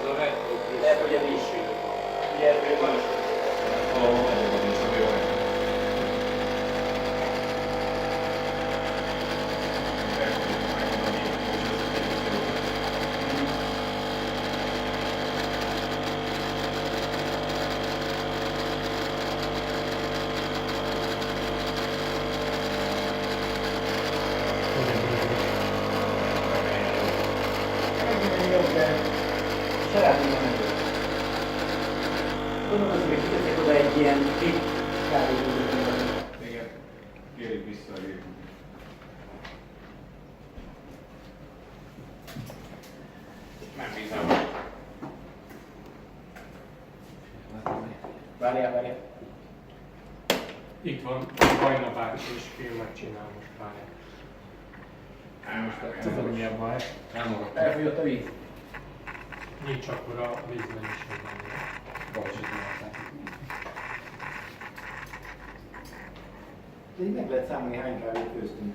a retro Lehet, hogy a vízsű. Ugye, hogy van is. Valahol nagyobb nincs, ami jó. Gondolom, hogy kiteszek oda egy ilyen kis kávézót. Igen, kérjük vissza a gépet. Nem hiszem. Várjál. Itt van Bajnabák és filmet csinál most várjál. Tudom, mi a baj. Elmaradt. Elfogyott a víz. Nincs akkor a vízben is benne. De így meg lehet számolni, hány kávét főztünk.